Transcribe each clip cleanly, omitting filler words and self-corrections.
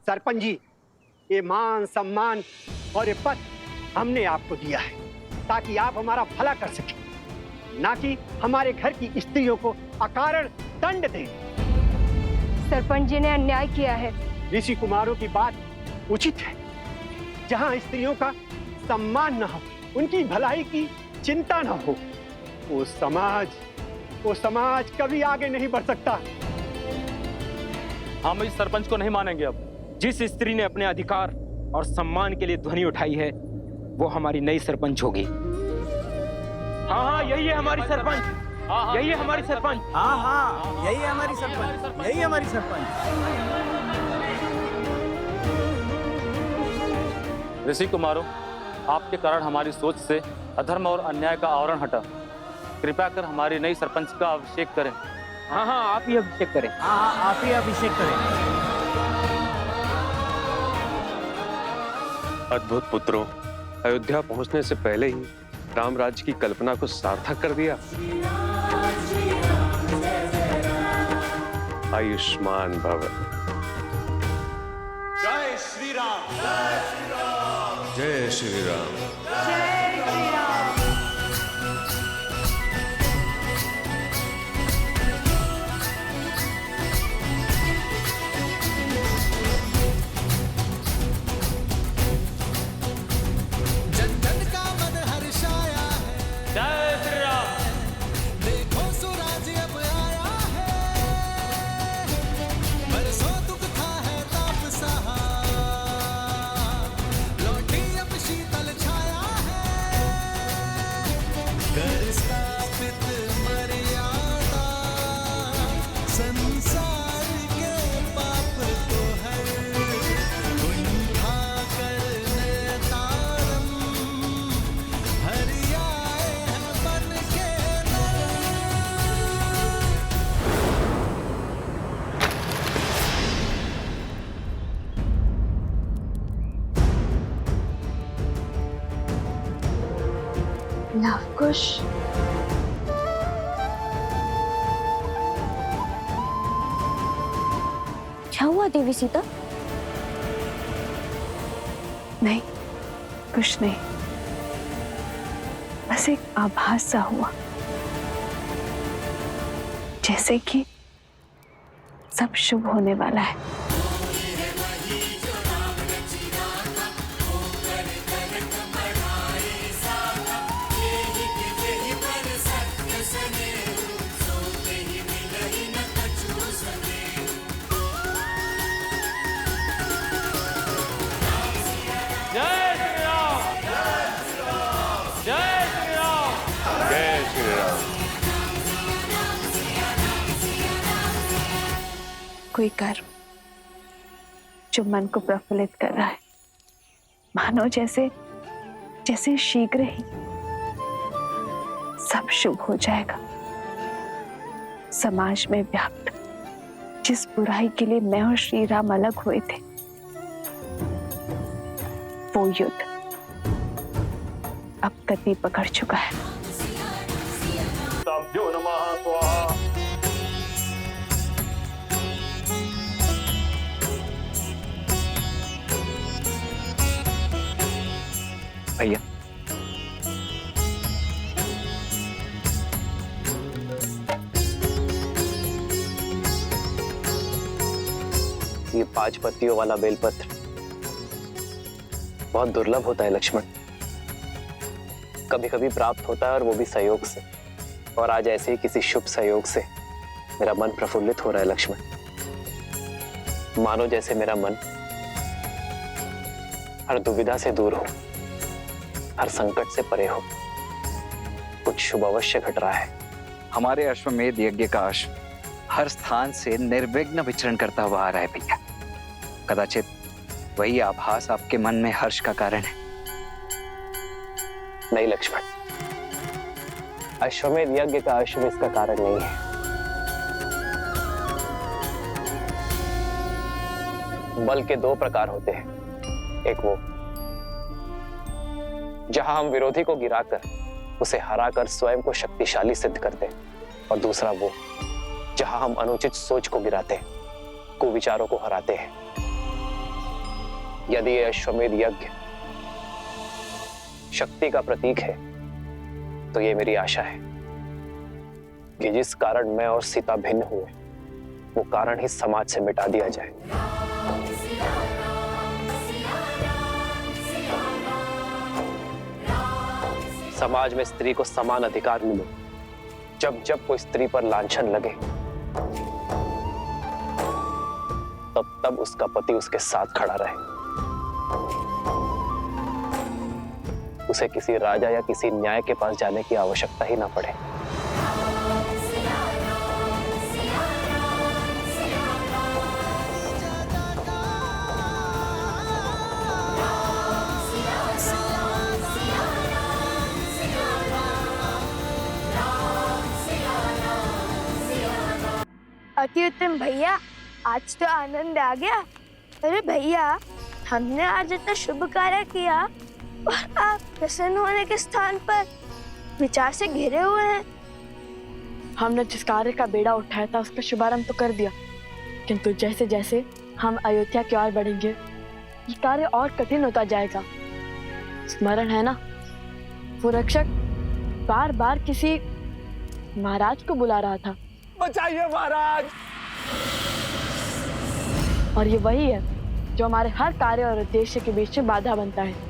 सरपंच जी, ये मान सम्मान और ये पद हमने आपको दिया है ताकि आप हमारा भला कर सकें, ना कि हमारे घर की स्त्रियों को अकारण दंड दें। सरपंच जी ने अन्याय किया है। ऋषि कुमारों की बात उचित है। जहां स्त्रियों का सम्मान न हो, उनकी भलाई की चिंता न हो, वो समाज कभी आगे नहीं बढ़ सकता। हम इस सरपंच को नहीं मानेंगे। अब जिस स्त्री ने अपने अधिकार और सम्मान के लिए ध्वनि उठाई है, वो हमारी नई सरपंच होगी। हाँ, यही है हमारी सरपंच। यही है हमारी सरपंच। हाँ, यही है हमारी सरपंच। यही हमारी सरपंच। ऋषि कुमारों, आपके कारण हमारी सोच से अधर्म और अन्याय का आवरण हटा। कृपया कर हमारी नई सरपंच का अभिषेक करें। हाँ, आप ही अभिषेक करें। हाँ, आप ही अभिषेक करें। अद्भुत पुत्रों, अयोध्या पहुंचने से पहले ही राम राज्य की कल्पना को सार्थक कर दिया। आयुष्मान भव। जय श्री राम। जय श्री राम। जय श्री राम। लवकुश, क्या हुआ देवी सीता? नहीं, कुछ नहीं, बस एक आभास सा हुआ, जैसे कि सब शुभ होने वाला है। कोई कर्म जो मन को प्रफुल्लित कर रहा है, मानो जैसे शीघ्र ही सब शुभ हो जाएगा। समाज में व्याप्त जिस बुराई के लिए मैं और श्री राम अलग हुए थे, वो युद्ध अब गति पकड़ चुका है। भैया, ये 5 पत्तियों वाला बेलपत्र बहुत दुर्लभ होता है लक्ष्मण। कभी कभी प्राप्त होता है और वो भी सहयोग से, और आज ऐसे ही किसी शुभ सहयोग से मेरा मन प्रफुल्लित हो रहा है लक्ष्मण। मानो जैसे मेरा मन हर दुविधा से दूर हो, हर संकट से परे हो। कुछ शुभ अवश्य घट रहा है। हमारे अश्वमेध यज्ञ का अश्व हर स्थान से निर्विघ्न विचरण करता हुआ आ रहा है भैया। कदाचित वही आभास आपके मन में हर्ष का कारण है। नहीं लक्ष्मण, अश्वमेध यज्ञ का अश्व इसका कारण नहीं है। बल के 2 प्रकार होते हैं। एक वो जहां हम विरोधी को गिराकर उसे हराकर स्वयं को शक्तिशाली सिद्ध करते हैं, और दूसरा वो जहां हम अनुचित सोच को गिराते, कुविचारों को हराते हैं। यदि ये अश्वमेध यज्ञ शक्ति का प्रतीक है, तो ये मेरी आशा है कि जिस कारण मैं और सीता भिन्न हुए, वो कारण ही समाज से मिटा दिया जाए। समाज में स्त्री को समान अधिकार मिले। जब जब कोई स्त्री पर लांछन लगे, तब तब उसका पति उसके साथ खड़ा रहे। उसे किसी राजा या किसी न्याय के पास जाने की आवश्यकता ही ना पड़े। अति उत्तम भैया, आज तो आनंद आ गया। अरे भैया, हमने आज इतना शुभ कार्य किया और आप प्रसन्न होने के स्थान पर विचार से घिरे हुए हैं। हमने जिस कार्य का बेड़ा उठाया था उसका शुभारंभ तो कर दिया, किंतु जैसे जैसे हम अयोध्या की ओर बढ़ेंगे ये कार्य और कठिन होता जाएगा। स्मरण है ना, वो रक्षक बार बार किसी महाराज को बुला रहा था। बचाइए महाराज। और ये वही है जो हमारे हर कार्य और उद्देश्य के बीच में बाधा बनता है।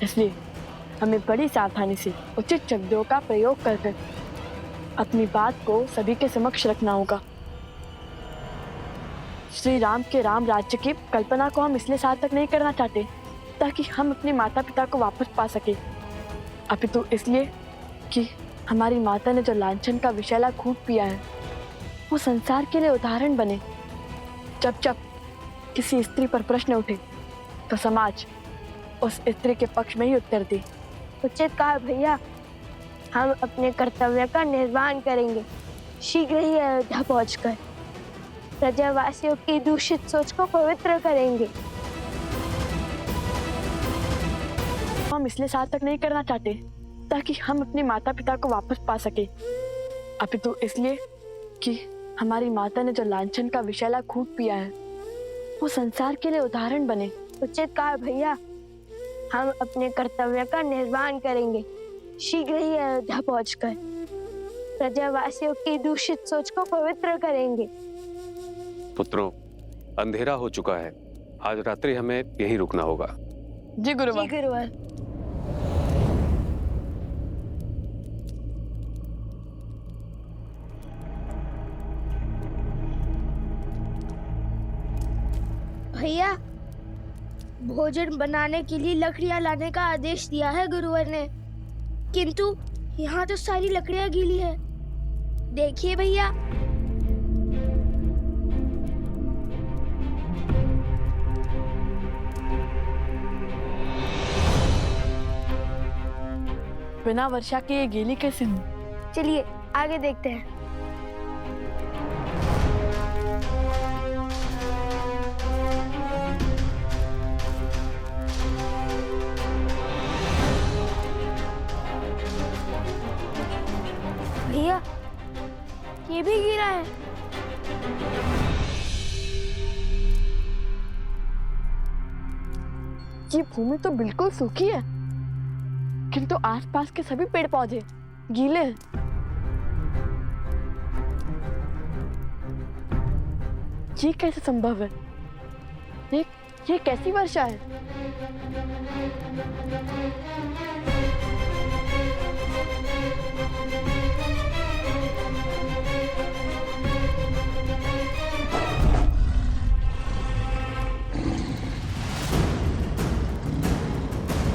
इसलिए हमें बड़ी सावधानी से उचित शब्दों का प्रयोग करके अपनी बात को सभी के समक्ष रखना होगा। श्री राम के राम राज्य की कल्पना को हम इसलिए सार्थक नहीं करना चाहते ताकि हम अपने माता पिता को वापस पा सके, अपितु इसलिए कि हमारी माता ने जो लांछन का विषैला खून पिया है वो संसार के लिए उदाहरण बने। जब जब किसी स्त्री पर प्रश्न उठे तो समाज उस स्त्री के पक्ष में ही उत्तर दे। उचित कहा भैया, हम अपने कर्तव्य का निर्वहन करेंगे। शीघ्र ही अयोध्या पहुंचकर प्रजावासियों की दूषित सोच को पवित्र करेंगे। हम इसलिए सार्थक नहीं करना चाहते ताकि हम अपने माता पिता को वापस पा सके, अपितु इसलिए कि हमारी माता ने जो लांछन का विषैला खून पिया है वो संसार के लिए उदाहरण बने। उचित कहा भैया, हम अपने कर्तव्य का निर्वहन करेंगे। शीघ्र ही अयोध्या पहुंचकर प्रजावासियों की दूषित सोच को पवित्र करेंगे। पुत्रों, अंधेरा हो चुका है, आज रात्रि हमें यहीं रुकना होगा। जी गुरुवर। जी गुरुवर। भैया, भोजन बनाने के लिए लकड़ियां लाने का आदेश दिया है गुरुवर ने, किंतु यहाँ तो सारी लकड़ियां गीली है। देखिए भैया। बिना वर्षा के ये गीली कैसे हुई? चलिए आगे देखते हैं। भैया, ये भी गिरा है। ये भूमि तो बिल्कुल सूखी है, किंतु आसपास के सभी पेड़ पौधे गीले हैं। ये कैसे संभव है? ये कैसी वर्षा है?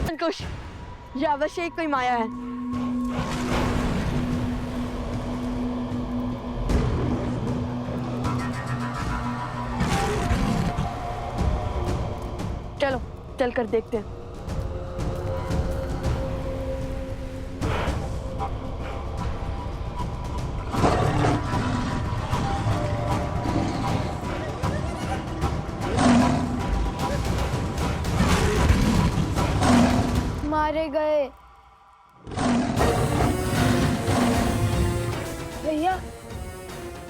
अंकुश, ये अवश्य ही कोई माया है। चलो चलकर देखते हैं। मारे गए। भैया,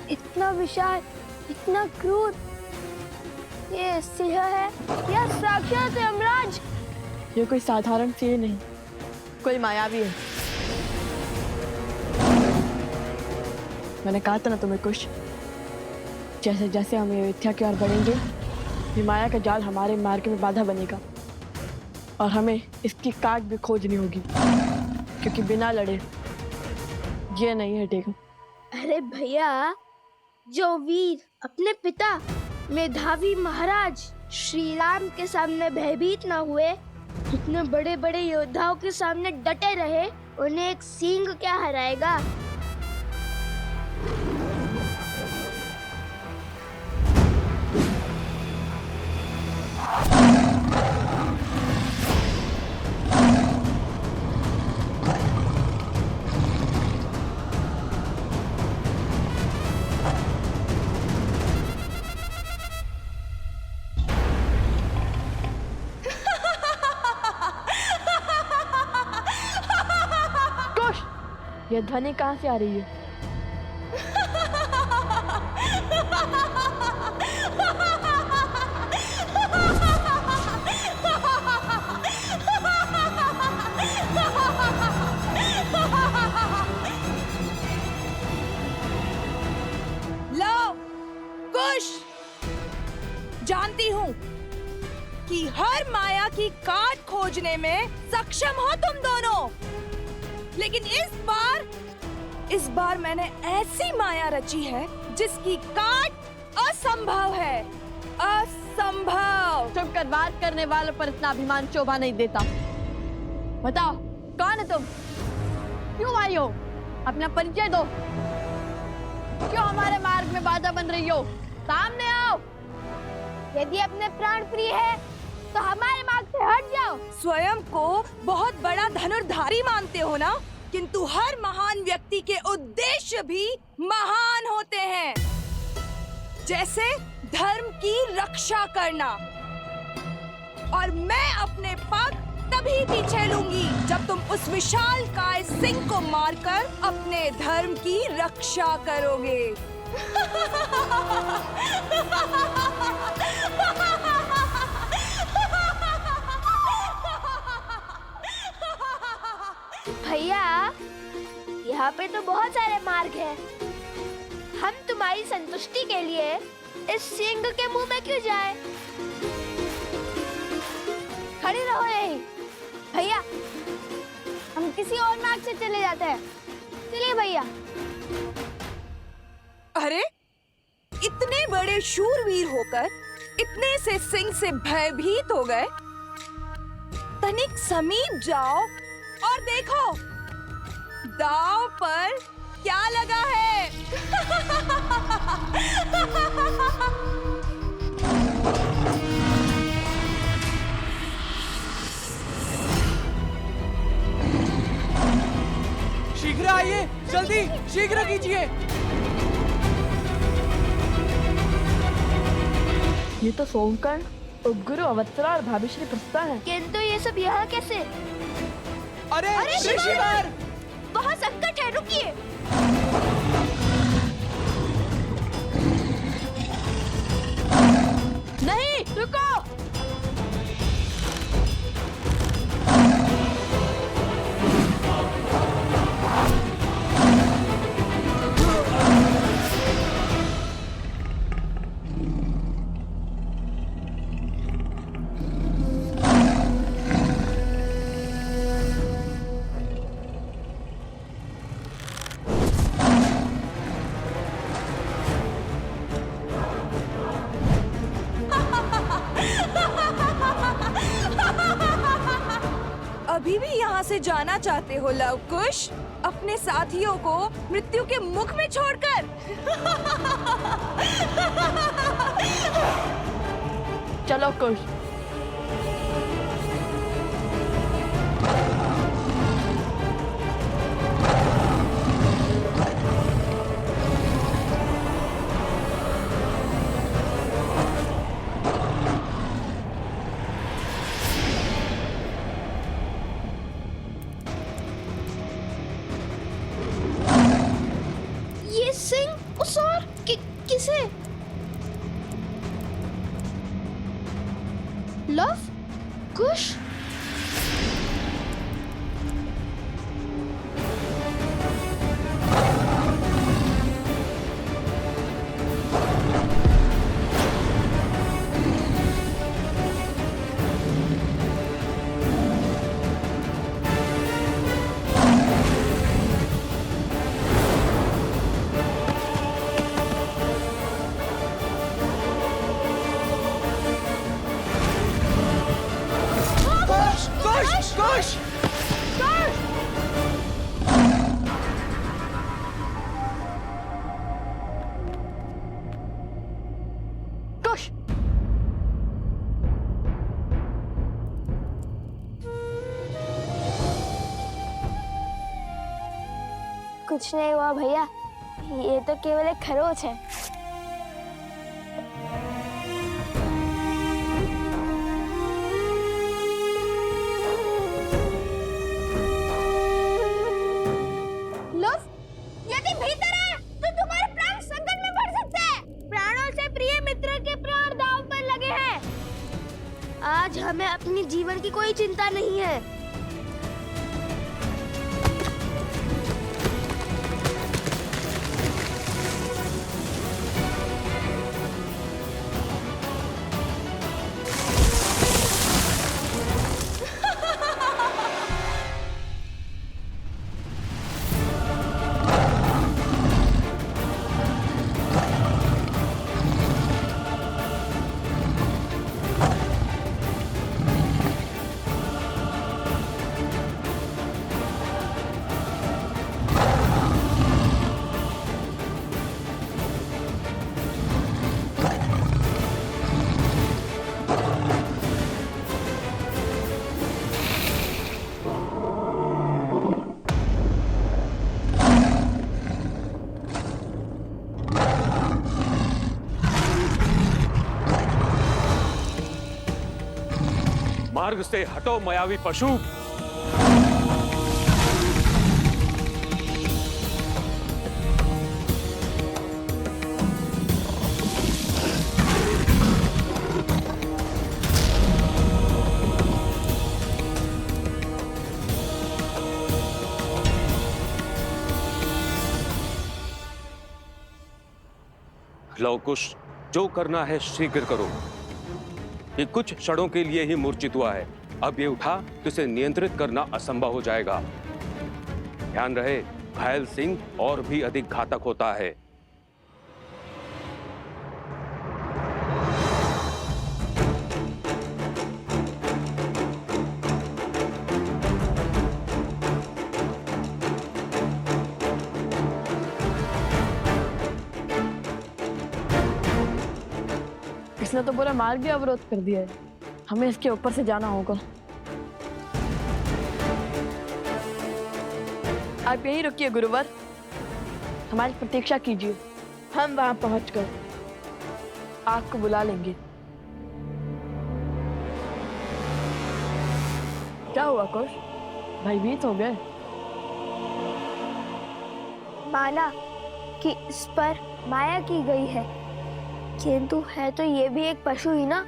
इतना विशाल, इतना क्रूर, ये सिंह है या साक्षात यमराज? ये कोई साधारण सिंह नहीं, कोई मायावी है। मैंने कहा था ना तुम्हें कुछ, जैसे जैसे हम अयोध्या की ओर बढ़ेंगे, ये माया का जाल हमारे मार्ग में बाधा बनेगा और हमें इसकी काट भी खोजनी होगी, क्योंकि बिना लड़े ये नहीं हटेगा। अरे भैया, जो वीर अपने पिता मेधावी महाराज श्री राम के सामने भयभीत ना हुए, इतने बड़े बड़े योद्धाओं के सामने डटे रहे, उन्हें एक सिंह क्या हराएगा? ये ध्वनि कहाँ से आ रही है? लो कुश, जानती हूँ कि हर माया की काट खोजने में सक्षम हो तुम दोनों, लेकिन इस बार मैंने ऐसी माया रची है जिसकी काट असंभव है, असंभव। चुप कर, बात करने वालों पर इतना अभिमान शोभा नहीं देता। बताओ कौन है तुम, क्यों आई हो, अपना परिचय दो, क्यों हमारे मार्ग में बाधा बन रही हो, सामने आओ। यदि अपने प्राण प्रिय है तो हमारे मार्ग से हट जाओ। स्वयं को बहुत बड़ा धनुर्धारी मानते हो ना, किंतु हर महान व्यक्ति के उद्देश्य भी महान होते हैं, जैसे धर्म की रक्षा करना। और मैं अपने पग तभी पीछे लूंगी जब तुम उस विशाल काय सिंह को मारकर अपने धर्म की रक्षा करोगे। भैया, यहाँ पे तो बहुत सारे मार्ग हैं। हम तुम्हारी संतुष्टि के लिए इस सिंह के मुंह में क्यों जाएं? खड़े रहो यहीं। भैया, हम किसी और मार्ग से चले जाते हैं। चलिए भैया। अरे, इतने बड़े शूरवीर होकर इतने से सिंह से भयभीत हो गए। तनिक समीप जाओ और देखो दांव पर क्या लगा है। शीघ्र आइए, जल्दी शीघ्र कीजिए। ये तो सोमकर्ण, उपगुरु, अवत्सरा और भाभीश्री प्रस्ता है। किंतु ये सब यहाँ कैसे? अरे ऋषिवर, बहुत संकट है, रुकिए। नहीं, रुको। अभी भी यहाँ से जाना चाहते हो लवकुश, अपने साथियों को मृत्यु के मुख में छोड़कर? चलो कुश। ये सिंह उस और किसे? लव कुश कुश कुछ नहीं हुआ भैया, ये तो केवल एक खरोच है। लव, यदि भीतर है तो तुम्हारे प्राण संकट में पड़ सकते हैं। प्राणों से प्रिय मित्र के प्राण दांव पर लगे हैं। आज हमें अपनी जीवन की कोई चिंता नहीं है। मार्ग से हटो मायावी पशु। लवकुश, जो करना है शीघ्र करो। ये कुछ क्षणों के लिए ही मूर्छित हुआ है। अब ये उठा तो इसे नियंत्रित करना असंभव हो जाएगा। ध्यान रहे, घायल सिंह और भी अधिक घातक होता है। इसने तो पूरा मार्ग ही अवरोध कर दिया है। हमें इसके ऊपर से जाना होगा। आप यहीं रुकिए गुरुवर, हमारी प्रतीक्षा कीजिए। हम वहां पहुंचकर आपको बुला लेंगे। क्या हुआ कुश, भयभीत हो गए? माना कि इस पर माया की गई है, किंतु है तो ये भी एक पशु ही ना।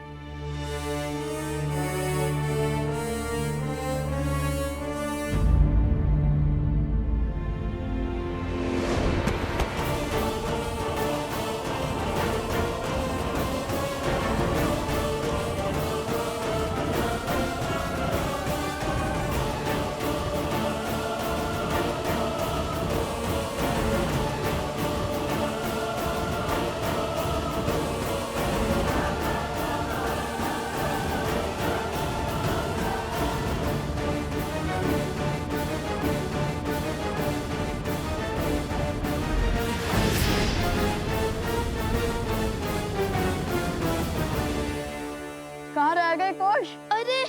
कहाँ रह गए कुश? अरे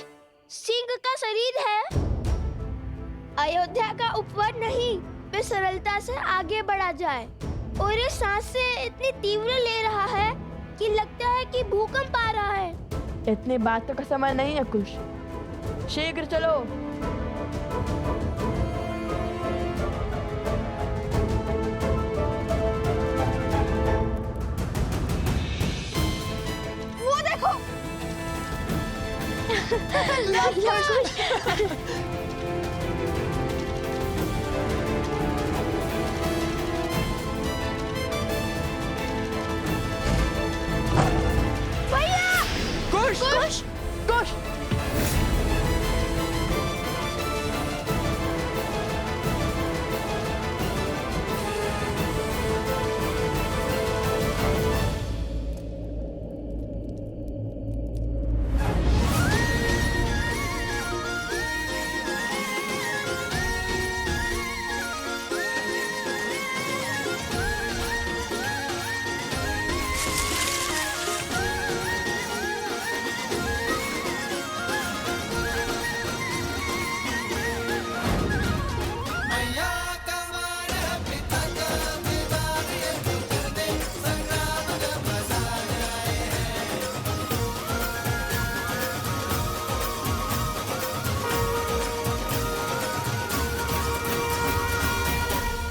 सिंह का शरीर है, अयोध्या का उपवन नहीं। वे सरलता से आगे बढ़ा जाए और ये सांसें इतनी तीव्र ले रहा है कि लगता है कि भूकंप आ रहा है। इतनी बातों का समय नहीं है कुश, शीघ्र चलो। वो देखो,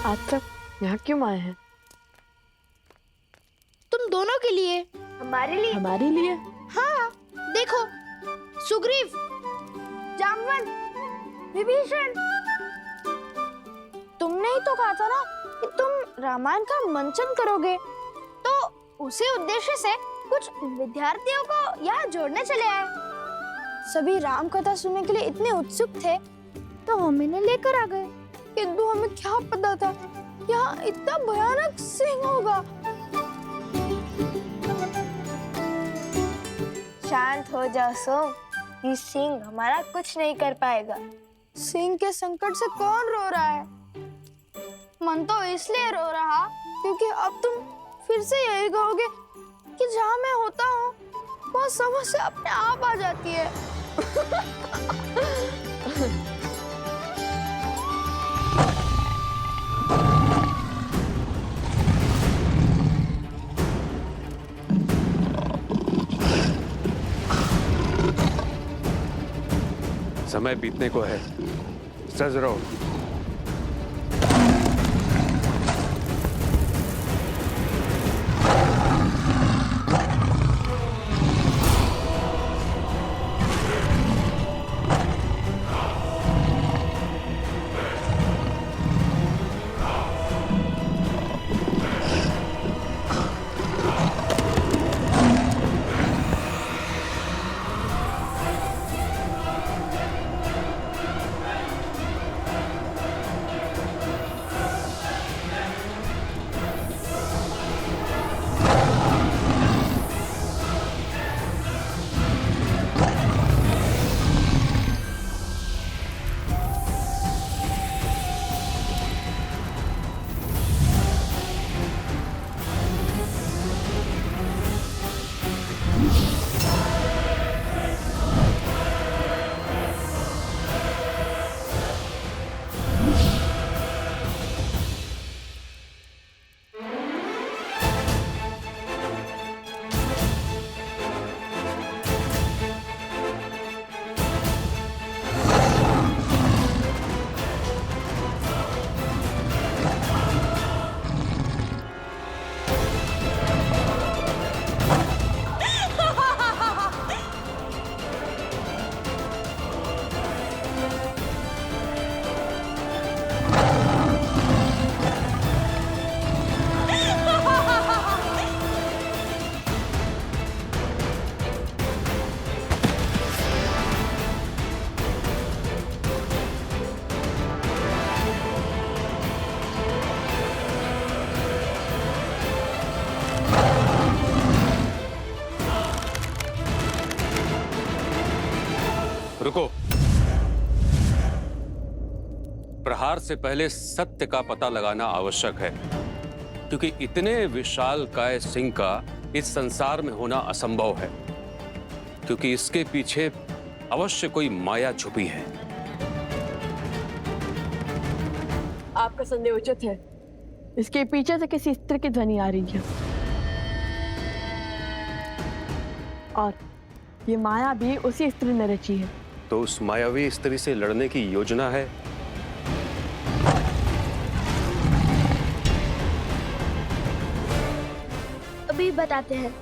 आप सब यहाँ क्यों आए हैं? तुम दोनों के लिए। हमारे लिए? हमारे लिए? हाँ, देखो, सुग्रीव, जामवंत, विभीषण, तुमने ही तो कहा था ना कि तुम रामायण का मंचन करोगे, तो उसी उद्देश्य से कुछ विद्यार्थियों को यहाँ जोड़ने चले आए। सभी राम कथा सुनने के लिए इतने उत्सुक थे, तो हम इन्हें लेकर आ गए। किंतु हमें क्या पता था यहाँ इतना भयानक सिंह होगा। शांत हो जाओ सोम, ये सिंह हमारा कुछ नहीं कर पाएगा। सिंह के संकट से कौन रो रहा है? मन तो इसलिए रो रहा क्योंकि अब तुम फिर से यही कहोगे कि जहाँ मैं होता हूँ वहाँ समस्या अपने आप आ जाती है। समय बीतने को है, सज रहो। रुको। प्रहार से पहले सत्य का पता लगाना आवश्यक है, क्योंकि इतने विशालकाय सिंह का इस संसार में होना असंभव है, क्योंकि इसके पीछे अवश्य कोई माया छुपी है। आपका संदेह उचित है। इसके पीछे से किसी स्त्री की ध्वनि आ रही है, और ये माया भी उसी स्त्री ने रची है। तो उस मायावी स्त्री से लड़ने की योजना है? अभी बताते हैं।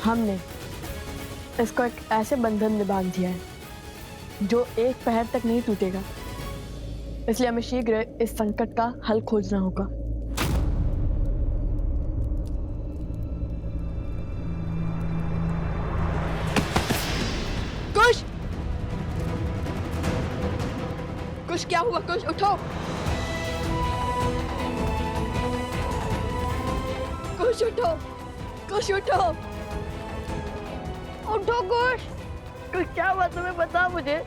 हमने इसको एक ऐसे बंधन में बांध दिया है जो एक पहर तक नहीं टूटेगा। इसलिए हमें शीघ्र इस संकट का हल खोजना होगा। कुश! कुश, क्या हुआ? कुश, उठो! कुश, उठो! कुश, उठो! उठो कुश! कुश, क्या हुआ तुम्हें? बता मुझे।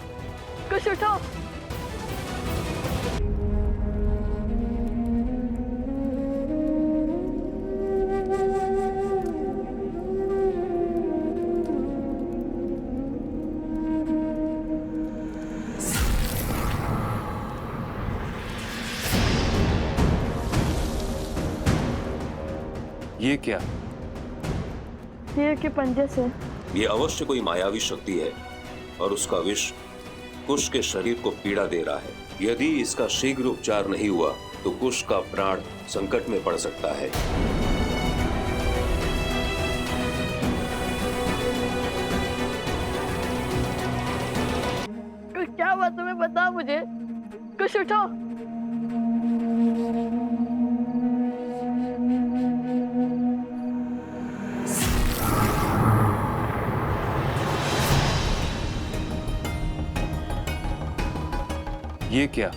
कुश, उठो! ये क्या? शेर के पंजे से। ये अवश्य कोई मायावी शक्ति है और उसका विष कुश के शरीर को पीड़ा दे रहा है। यदि इसका शीघ्र उपचार नहीं हुआ तो कुश का प्राण संकट में पड़ सकता है। कुछ क्या हुआ तुम्हें? बता मुझे। कुछ उठो! ये क्या?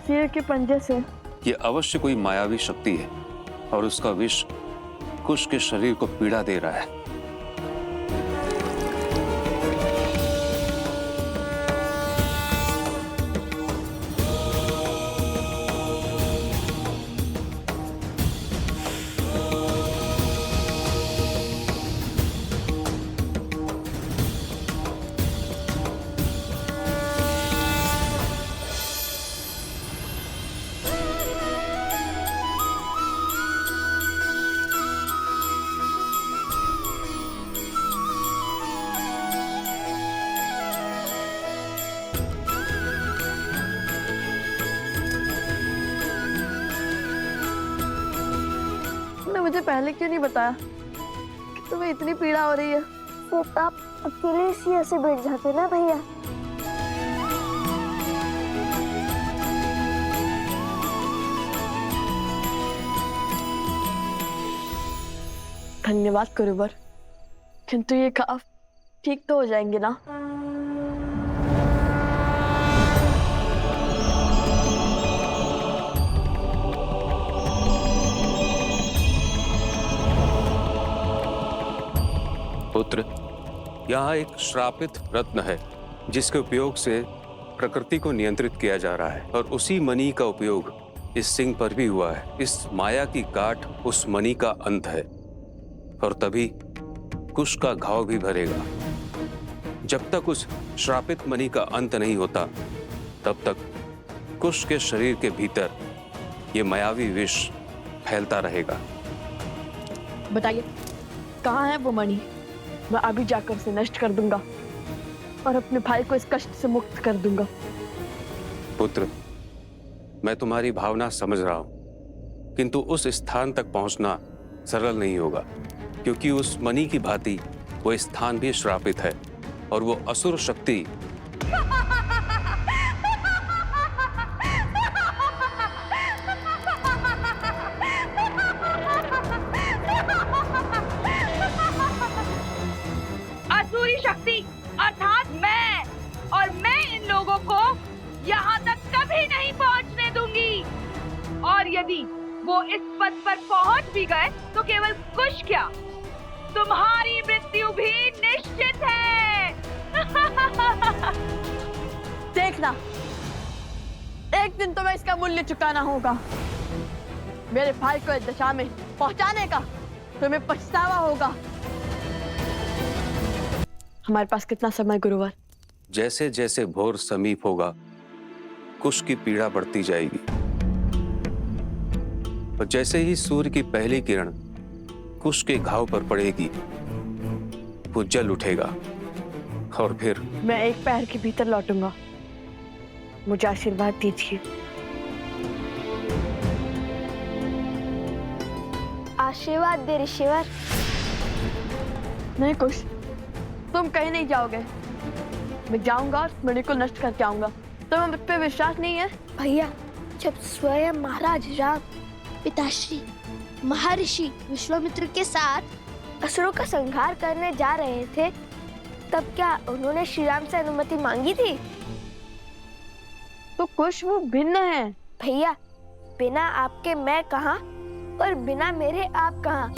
शेर के पंजे से। ये अवश्य कोई मायावी शक्ति है और उसका विष कुश के शरीर को पीड़ा दे रहा है। मुझे पहले क्यों नहीं बताया कि तुम्हें इतनी पीड़ा हो रही है? तो आप अकेले इसी ऐसे बैठ जाते ना भैया। धन्यवाद गुरुवर, किंतु ये घाव ठीक तो हो जाएंगे ना? पुत्र, यहाँ एक श्रापित रत्न है जिसके उपयोग से प्रकृति को नियंत्रित किया जा रहा है और उसी मणि का उपयोग इस सिंह पर भी हुआ है। इस माया की गांठ उस मणि का अंत है और तभी कुश का घाव भी भरेगा। जब तक उस श्रापित मणि का अंत नहीं होता तब तक कुश के शरीर के भीतर ये मायावी विष फैलता रहेगा। बताइए, कहाँ है वो मणि? मैं अभी जाकर उसे नष्ट कर दूंगा और अपने भाई को इस कष्ट से मुक्त कर दूंगा। पुत्र, मैं तुम्हारी भावना समझ रहा हूं, किंतु उस स्थान तक पहुंचना सरल नहीं होगा, क्योंकि उस मणि की भांति वो स्थान भी श्रापित है और वो असुर शक्ति असुरी शक्ति अर्थात मैं, और मैं इन लोगों को यहाँ तक कभी नहीं पहुँचने दूंगी। और यदि वो इस पद पर पहुँच भी गए तो केवल कुश क्या, तुम्हारी मृत्यु भी निश्चित है। देखना, एक दिन तुम्हें इसका मूल्य चुकाना होगा। मेरे भाई को इस दशा में पहुंचाने का तुम्हें पछतावा होगा। हमारे पास कितना समय गुरुवर? जैसे जैसे भोर समीप होगा कुश की पीड़ा बढ़ती जाएगी और जैसे ही सूर्य की पहली किरण कुश के घाव पर पड़ेगी वो जल उठेगा और फिर मैं एक पैर के भीतर लौटूंगा। मुझे आशीर्वाद दीजिए। आशीर्वाद दे ऋषिवर। नहीं कुछ, तुम कहीं नहीं जाओगे। मैं जाऊंगा और मणि को नष्ट करके आऊंगा। तुम्हें मुझ पे विश्वास नहीं है? भैया, जब स्वयं महाराज राम पिताश्री महर्षि विश्वामित्र के साथ असुरों का संहार करने जा रहे थे, तब क्या उन्होंने श्री राम से अनुमति मांगी थी? तो कुछ वो भिन्न है। भैया, बिना आपके मैं कहाँ और बिना मेरे आप कहाँ।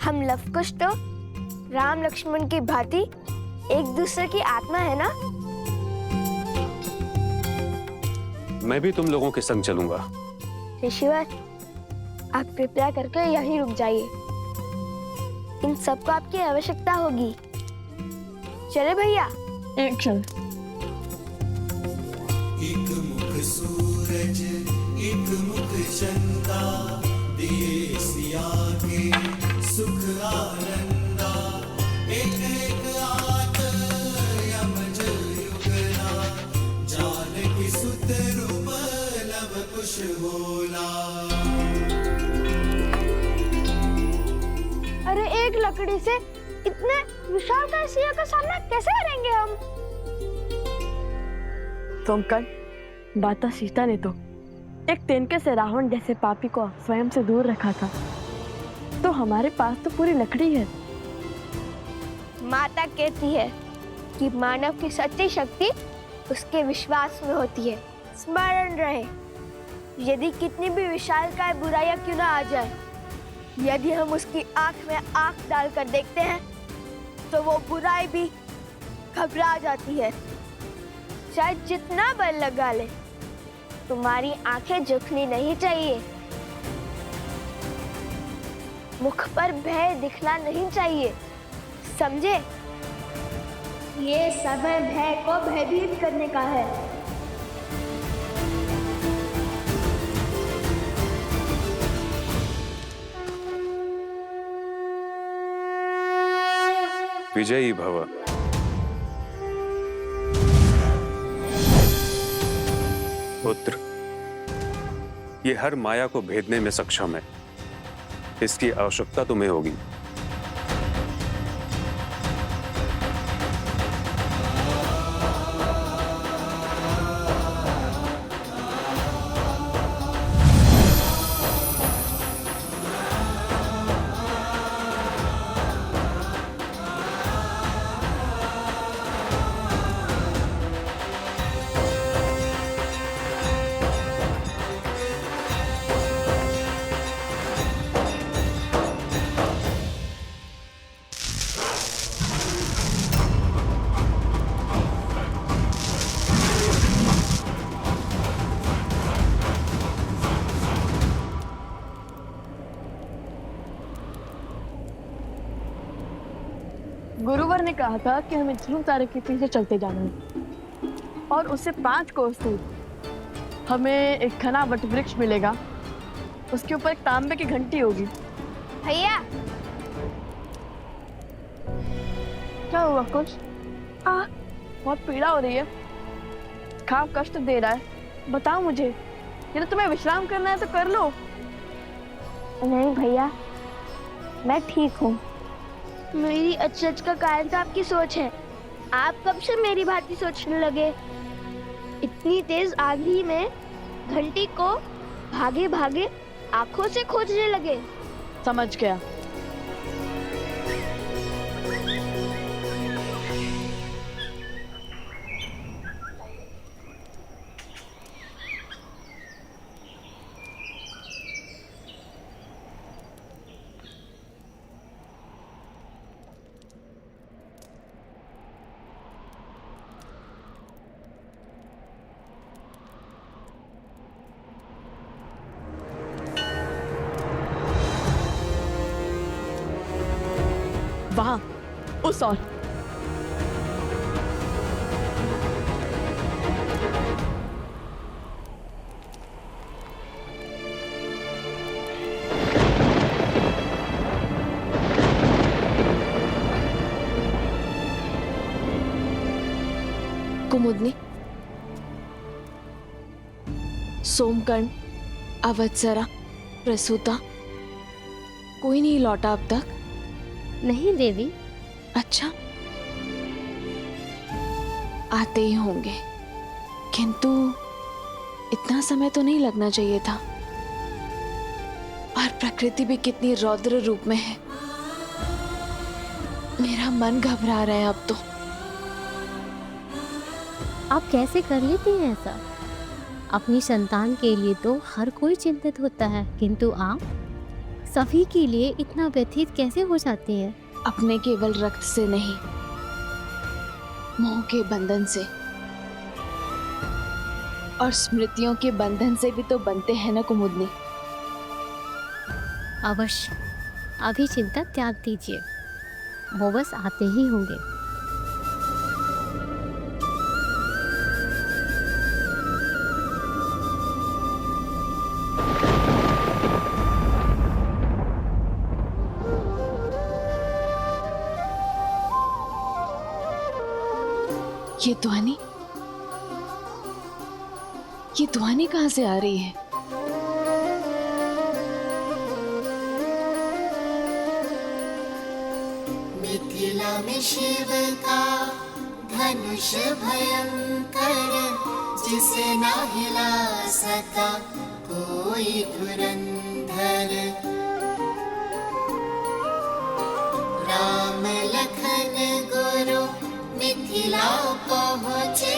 हम लवकुश तो राम लक्ष्मण की भांति एक दूसरे की आत्मा है ना। मैं भी तुम लोगों के संग चलूंगा। ऋषिवर, आप कृपया करके यहीं रुक जाइए। इन सबको आपकी आवश्यकता होगी। चले भैया। एक क्षण। एक मुख सूरज एक मुख चंदा, दिए सिया के सुख आनंदा। एक एक आत यमज युगला, जानकी सुत रूप लव कुश बोला। अरे एक लकड़ी से इतने विशालकाय सिंह का सामना कैसे करेंगे हम? सोमकन, माता सीता ने तो एक तिनके से रावण जैसे पापी को स्वयं से दूर रखा था, तो हमारे पास तो पूरी लकड़ी है। माता कहती है कि मानव की सच्ची शक्ति उसके विश्वास में होती है। स्मरण रहे, यदि कितनी भी विशालकाय बुराइयां क्यों ना आ जाए, यदि हम उसकी आंख में आंख डालकर देखते हैं तो वो बुराई भी घबरा जाती है। चाहे जितना बल लगा ले, तुम्हारी आंखें झुकनी नहीं चाहिए। मुख पर भय दिखना नहीं चाहिए, समझे? ये समय भय को भयभीत करने का है। विजयी भव। पुत्र, ये हर माया को भेदने में सक्षम है। इसकी आवश्यकता तुम्हें होगी। गुरुवर ने कहा था कि हमें ध्रुव तारे के पीछे चलते जाना है और उससे 5 कोस दूर हमें एक घना वट वृक्ष मिलेगा। उसके ऊपर एक तांबे की घंटी होगी। भैया, क्या हुआ? कुछ बहुत पीड़ा हो रही है, घाव कष्ट दे रहा है। बताओ मुझे, यदि तुम्हें विश्राम करना है तो कर लो। नहीं भैया, मैं ठीक हूँ। मेरी अचरज का कारण तो आपकी सोच है। आप कब से मेरी भांति सोचने लगे? इतनी तेज आंधी में घंटी को भागे भागे आंखों से खोजने लगे। समझ गया। वहां उस और कुमुदनी, सोमकर्ण, अवत्सरा, प्रसूता, कोई नहीं लौटा अब तक। नहीं देवी। अच्छा, आते ही होंगे, किंतु इतना समय तो नहीं लगना चाहिए था। और प्रकृति भी कितनी रौद्र रूप में है। मेरा मन घबरा रहा है अब तो। आप कैसे कर लेती हैं ऐसा? अपनी संतान के लिए तो हर कोई चिंतित होता है, किंतु आप सभी के लिए इतना व्यथित कैसे हो जाती हैं? अपने केवल रक्त से नहीं, मोह के बंधन से और स्मृतियों के बंधन से भी तो बनते हैं ना कुमुदनी। अवश्य, अभी चिंता त्याग दीजिए, वो बस आते ही होंगे। ये ध्वनि कहाँ से आ रही है? मिथिला में शिव का धनुष भयंकर, जिसे ना हिला सका कोई धुरंधर। राम लखन गुरु मिथिला पहुँचे,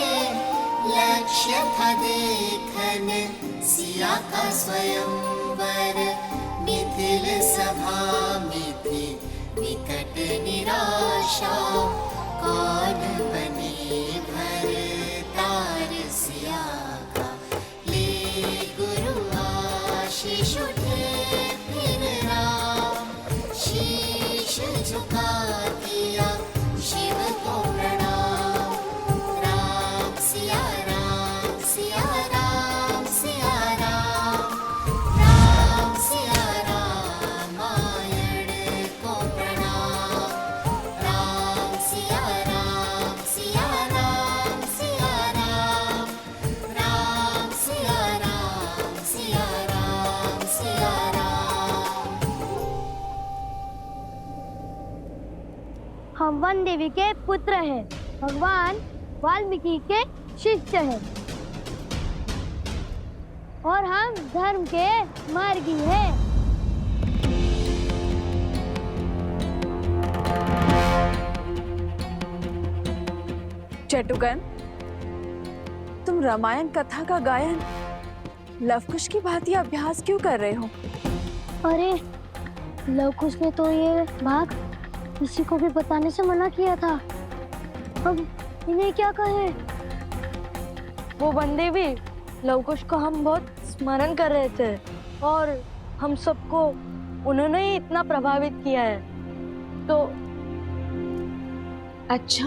लक्ष्य था देखन सिया का स्वयंवर। मिथिल सभा में थी विकट निराशा, कौन बने भरतार सिया का। ले गुरु आशीष उठे फिर राम, शीश झुका दिया शिव को प्रणाम। राम सिया राम, सिया राम, सिया राम, राम सिया रामायण को प्रणाम। राम सिया राम, सिया राम, सिया राम, राम सिया राम, सिया राम, सिया राम। हम वन देवी के पुत्र हैं, भगवान वाल्मीकि के शिष्य हैं, और हम धर्म के मार्गी हैं। चटुकन, तुम रामायण कथा का गायन लवकुश की भांति अभ्यास क्यों कर रहे हो? अरे लवकुश ने तो ये भाग किसी को भी बताने से मना किया था, अब इन्हें क्या कहें? वो बंदे भी लवकुश को हम बहुत स्मरण कर रहे थे, और हम सबको उन्होंने ही इतना प्रभावित किया है, तो अच्छा,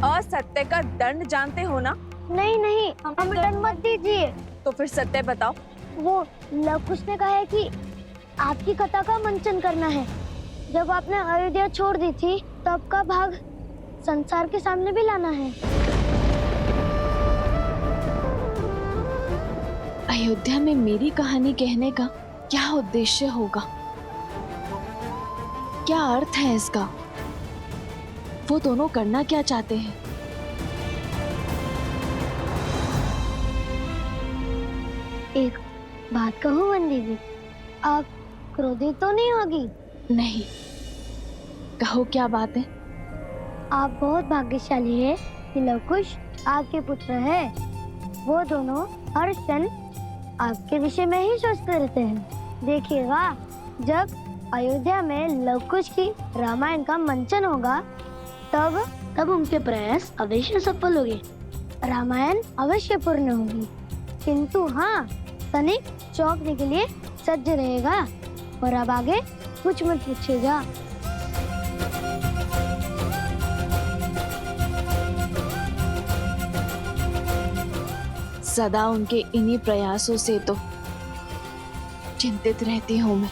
असत्य का दंड जानते हो ना? नहीं नहीं, हमें दंड मत दीजिए। तो फिर सत्य बताओ। वो लवकुश ने कहा है कि आपकी कथा का मंचन करना है। जब आपने अयोध्या छोड़ दी थी, तब का भाग संसार के सामने भी लाना है। अयोध्या में मेरी कहानी कहने का क्या उद्देश्य होगा? क्या अर्थ है इसका? वो दोनों करना क्या चाहते हैं? एक बात कहूँ वन देवी, आप क्रोधित तो नहीं होगी? नहीं, कहो क्या बात है? आप बहुत भाग्यशाली है कि लवकुश आपके पुत्र है। वो दोनों हर क्षण आपके विषय में ही सोचते रहते हैं। देखिएगा, जब अयोध्या में लवकुश की रामायण का मंचन होगा, तब उनके प्रयास अवश्य सफल होंगे, रामायण अवश्य पूर्ण होगी। किंतु हाँ, तनिक चौंकने के लिए सज्ज रहेगा, और अब आगे कुछ मत पूछेगा। सदा उनके इन्हीं प्रयासों से तो चिंतित रहती हूँ मैं।